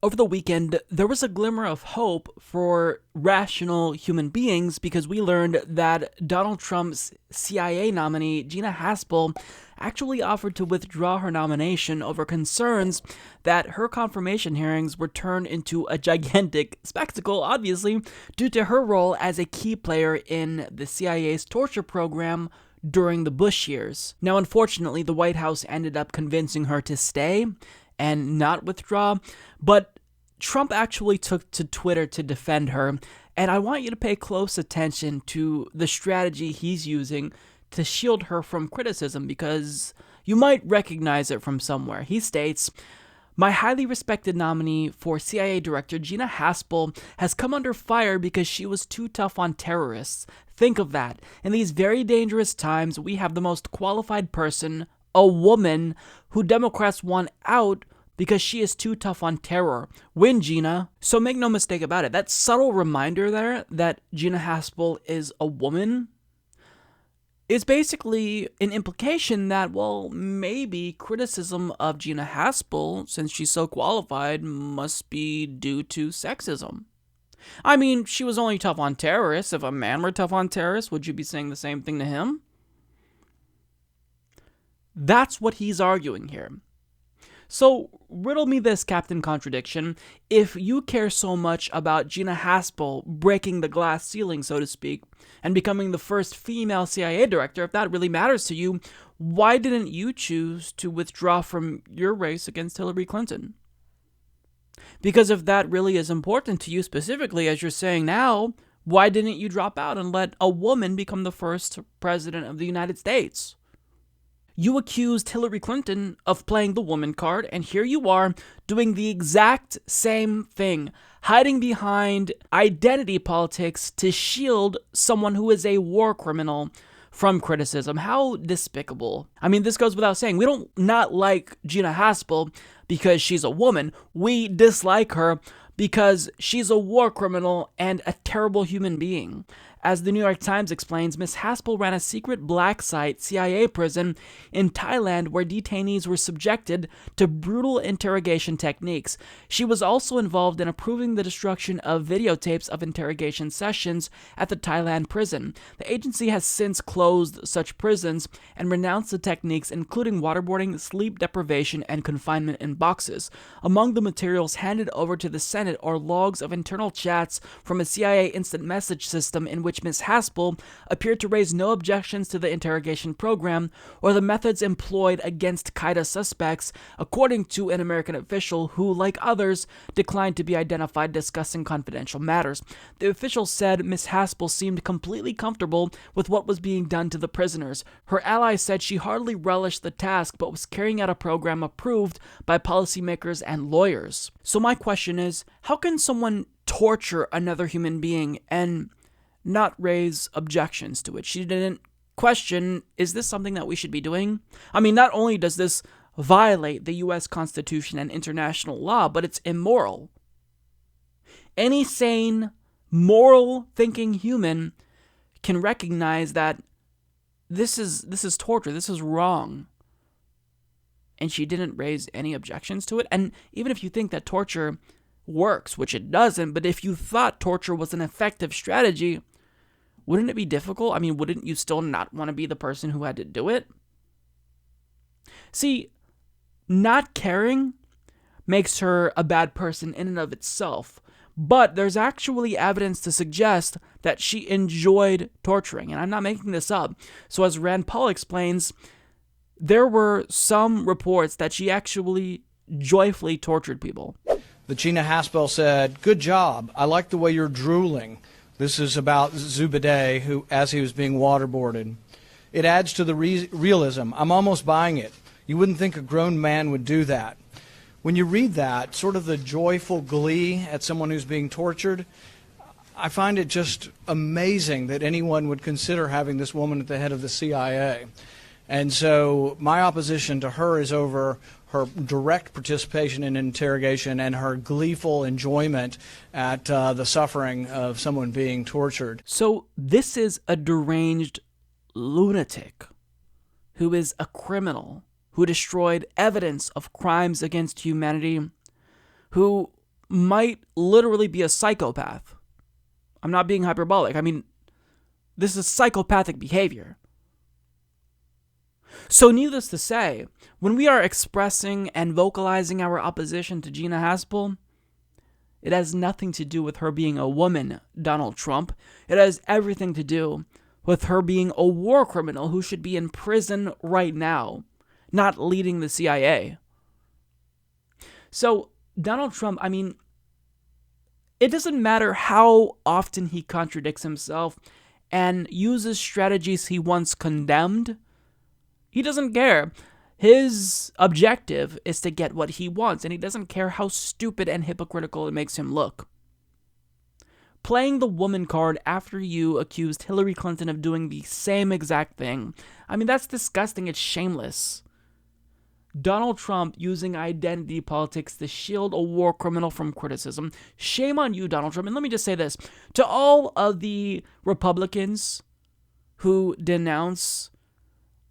Over the weekend, there was a glimmer of hope for rational human beings because we learned that Donald Trump's CIA nominee, Gina Haspel, actually offered to withdraw her nomination over concerns that her confirmation hearings were turned into a gigantic spectacle, obviously, due to her role as a key player in the CIA's torture program during the Bush years. Now, unfortunately, the White House ended up convincing her to stay and not withdraw, but Trump actually took to Twitter to defend her, and I want you to pay close attention to the strategy he's using to shield her from criticism because you might recognize it from somewhere. He states, "My highly respected nominee for CIA Director Gina Haspel has come under fire because she was too tough on terrorists. Think of that. In these very dangerous times, we have the most qualified person, a woman, who Democrats want out because she is too tough on terror. Win, Gina." So make no mistake about it, that subtle reminder there that Gina Haspel is a woman is basically an implication that, well, maybe criticism of Gina Haspel, since she's so qualified, must be due to sexism. I mean, she was only tough on terrorists. If a man were tough on terrorists, would you be saying the same thing to him? That's what he's arguing here. So, riddle me this, Captain Contradiction. If you care so much about Gina Haspel breaking the glass ceiling, so to speak, and becoming the first female CIA director, if that really matters to you, why didn't you choose to withdraw from your race against Hillary Clinton? Because if that really is important to you specifically, as you're saying now, why didn't you drop out and let a woman become the first president of the United States? You accused Hillary Clinton of playing the woman card, and here you are doing the exact same thing, hiding behind identity politics to shield someone who is a war criminal from criticism. How despicable. I mean, this goes without saying. We don't not like Gina Haspel because she's a woman. We dislike her because she's a war criminal and a terrible human being. As the New York Times explains, Ms. Haspel ran a secret black site CIA prison in Thailand where detainees were subjected to brutal interrogation techniques. She was also involved in approving the destruction of videotapes of interrogation sessions at the Thailand prison. The agency has since closed such prisons and renounced the techniques, including waterboarding, sleep deprivation, and confinement in boxes. Among the materials handed over to the Senate are logs of internal chats from a CIA instant message system in which Ms. Haspel appeared to raise no objections to the interrogation program or the methods employed against Qaeda suspects, according to an American official who, like others, declined to be identified discussing confidential matters. The official said Ms. Haspel seemed completely comfortable with what was being done to the prisoners. Her allies said she hardly relished the task but was carrying out a program approved by policymakers and lawyers. So my question is, how can someone torture another human being and not raise objections to it? She didn't question, is this something that we should be doing? I mean, not only does this violate the U.S. Constitution and international law, but it's immoral. Any sane, moral-thinking human can recognize that this is torture, this is wrong. And she didn't raise any objections to it. And even if you think that torture works, which it doesn't, but if you thought torture was an effective strategy, wouldn't it be difficult? I mean, wouldn't you still not want to be the person who had to do it? See, not caring makes her a bad person in and of itself, but there's actually evidence to suggest that she enjoyed torturing, and I'm not making this up. So as Rand Paul explains, there were some reports that she actually joyfully tortured people. The Gina Haspel said, "Good job. I like the way you're drooling." This is about Zubedee, who, as he was being waterboarded. "It adds to the realism. I'm almost buying it. You wouldn't think a grown man would do that." When you read that, sort of the joyful glee at someone who's being tortured, I find it just amazing that anyone would consider having this woman at the head of the CIA. And so my opposition to her is over her direct participation in interrogation and her gleeful enjoyment at the suffering of someone being tortured. So this is a deranged lunatic who is a criminal, who destroyed evidence of crimes against humanity, who might literally be a psychopath. I'm not being hyperbolic. I mean, this is psychopathic behavior. So needless to say, when we are expressing and vocalizing our opposition to Gina Haspel, it has nothing to do with her being a woman, Donald Trump. It has everything to do with her being a war criminal who should be in prison right now, not leading the CIA. So, Donald Trump, I mean, it doesn't matter how often he contradicts himself and uses strategies he once condemned. He doesn't care. His objective is to get what he wants, and he doesn't care how stupid and hypocritical it makes him look. Playing the woman card after you accused Hillary Clinton of doing the same exact thing, I mean, that's disgusting. It's shameless. Donald Trump using identity politics to shield a war criminal from criticism. Shame on you, Donald Trump. And let me just say this. To all of the Republicans who denounce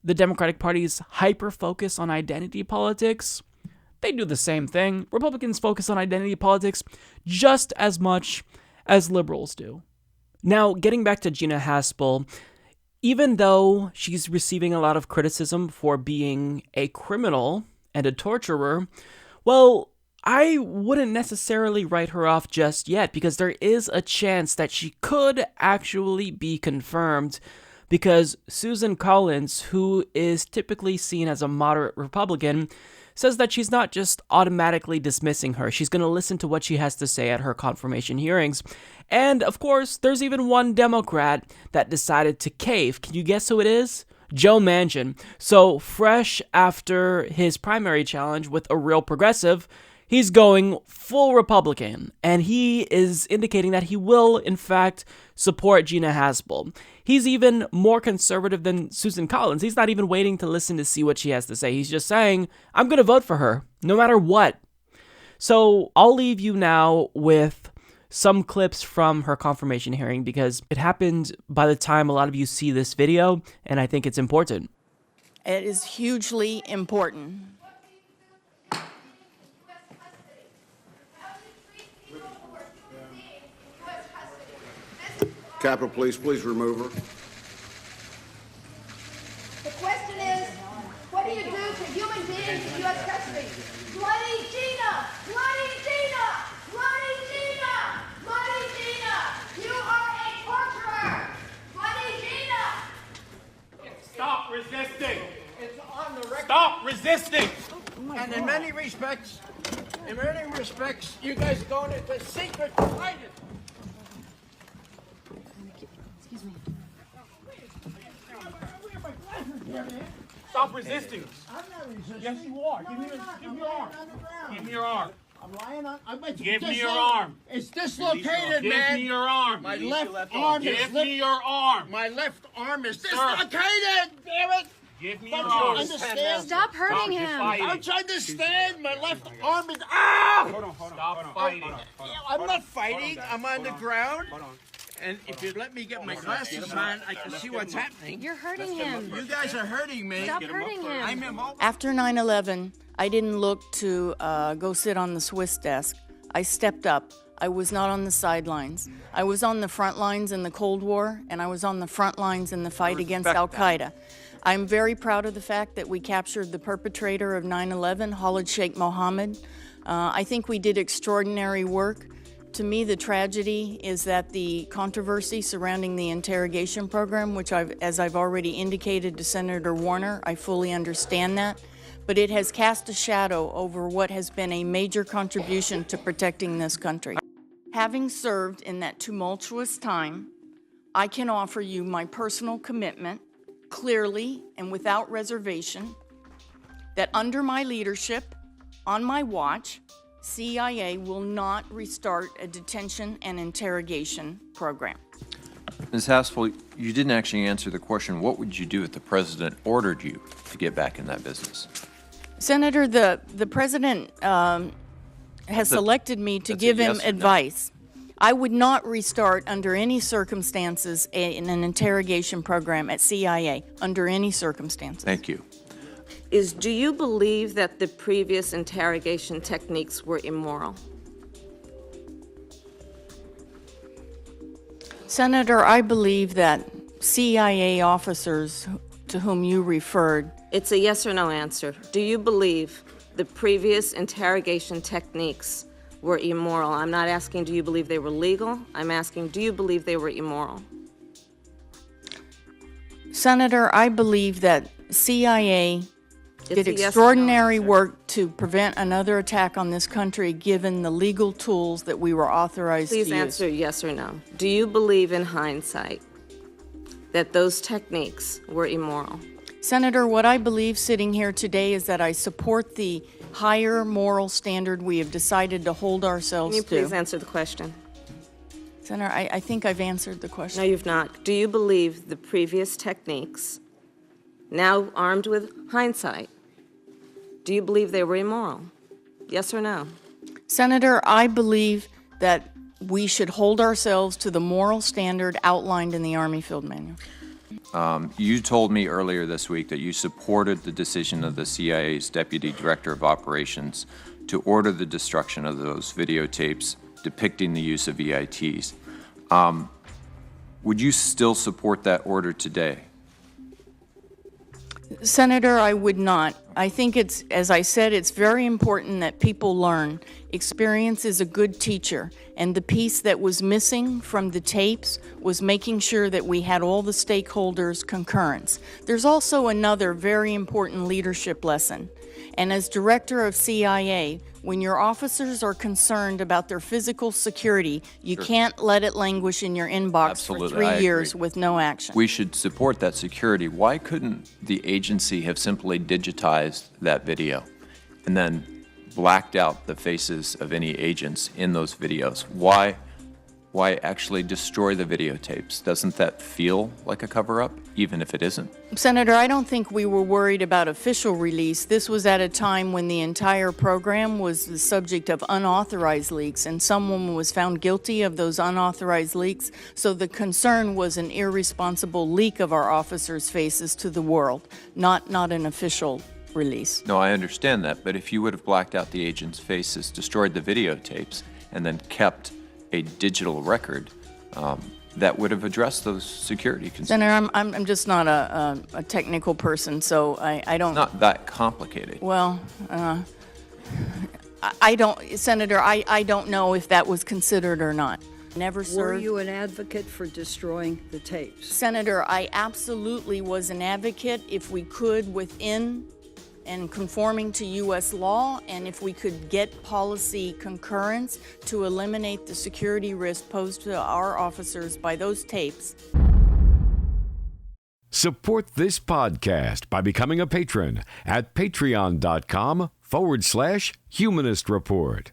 the Democratic Party's hyper-focus on identity politics, they do the same thing. Republicans focus on identity politics just as much as liberals do. Now, getting back to Gina Haspel, even though she's receiving a lot of criticism for being a criminal and a torturer, well, I wouldn't necessarily write her off just yet, because there is a chance that she could actually be confirmed, because Susan Collins, who is typically seen as a moderate Republican, says that she's not just automatically dismissing her. She's going to listen to what she has to say at her confirmation hearings. And, of course, there's even one Democrat that decided to cave. Can you guess who it is? Joe Manchin. So, fresh after his primary challenge with a real progressive, he's going full Republican, and he is indicating that he will, in fact, support Gina Haspel. He's even more conservative than Susan Collins. He's not even waiting to listen to see what she has to say. He's just saying, I'm going to vote for her, no matter what. So I'll leave you now with some clips from her confirmation hearing, because it happened by the time a lot of you see this video, and I think it's important. It is hugely important. Capitol Police, please remove her. The question is, what do you do to human beings in U.S. custody? Bloody Gina! Bloody Gina! Bloody Gina! Bloody Gina! You are a torturer! Bloody Gina! Stop resisting! It's on the record. Stop resisting! And in many respects, you guys going into secret hiding. Excuse me. Stop resisting! I'm not resisting. Yes, you are. Give me your arm. Give me your arm. I'm lying on. Give me your arm. It's dislocated, Give man. me your arm. My left arm is Give me your arm. My left arm is Sir. dislocated. Damn it! Give me your Don't you arm. understand? Stop hurting Stop him. fighting. Don't you understand? My left arm is. Ah! Stop fighting. I'm not fighting. I'm on the ground. And if you let me get my glasses on, I can see what's happening. You're hurting him. You guys are hurting me. Stop hurting him. I'm immobilized. After 9/11, I didn't look to go sit on the Swiss desk. I stepped up. I was not on the sidelines. I was on the front lines in the Cold War, and I was on the front lines in the fight against Al-Qaeda. I'm very proud of the fact that we captured the perpetrator of 9/11, Khalid Sheikh Mohammed. I think we did extraordinary work. To me, the tragedy is that the controversy surrounding the interrogation program, which as I've already indicated to Senator Warner, I fully understand that, but it has cast a shadow over what has been a major contribution to protecting this country. Having served in that tumultuous time, I can offer you my personal commitment, clearly and without reservation, that under my leadership, on my watch, CIA will not restart a detention and interrogation program. Ms. Haspel, you didn't actually answer the question. What would you do if the president ordered you to get back in that business? Senator, the president has selected me to give him advice. I would not restart under any circumstances in an interrogation program at CIA, under any circumstances. Thank you. Do you believe that the previous interrogation techniques were immoral? Senator, I believe that CIA officers to whom you referred. It's a yes or no answer. Do you believe the previous interrogation techniques were immoral? I'm not asking, do you believe they were legal? I'm asking, do you believe they were immoral? Senator, I believe that CIA did a yes or no extraordinary answer. work to prevent another attack on this country, given the legal tools that we were authorized Please to use. answer yes or no. Do you believe in hindsight that those techniques were immoral? Senator, what I believe sitting here today is that I support the higher moral standard we have decided to hold Can ourselves you please to. answer the question? Senator, I think I've answered the question. No, you've not. Do you believe the previous techniques, now armed with hindsight, do you believe they were immoral? Yes or no? Senator, I believe that we should hold ourselves to the moral standard outlined in the Army Field Manual. You told me earlier this week that you supported the decision of the CIA's Deputy Director of Operations to order the destruction of those videotapes depicting the use of EITs. Would you still support that order today? Senator, I would not. I think it's, as I said, it's very important that people learn. Experience is a good teacher, and the piece that was missing from the tapes was making sure that we had all the stakeholders' concurrence. There's also another very important leadership lesson. And as director of CIA, when your officers are concerned about their physical security, you can't let it languish in your inbox Absolutely, for 3 I years agree. with no action. We should support that security. Why couldn't the agency have simply digitized that video and then blacked out the faces of any agents in those videos? Why actually destroy the videotapes? Doesn't that feel like a cover-up, even if it isn't? Senator, I don't think we were worried about official release. This was at a time when the entire program was the subject of unauthorized leaks, and someone was found guilty of those unauthorized leaks. So the concern was an irresponsible leak of our officers' faces to the world, not an official release. No, I understand that, but if you would have blacked out the agents' faces, destroyed the videotapes, and then kept a digital record, that would have addressed those security concerns. Senator, I'm just not a technical person, so I don't. It's not that complicated. Well, I don't, Senator, I don't know if that was considered or not. Never Were served. you an advocate for destroying the tapes? Senator, I absolutely was an advocate if we could within and conforming to U.S. law, and if we could get policy concurrence to eliminate the security risk posed to our officers by those tapes. Support this podcast by becoming a patron at patreon.com/Humanist Report.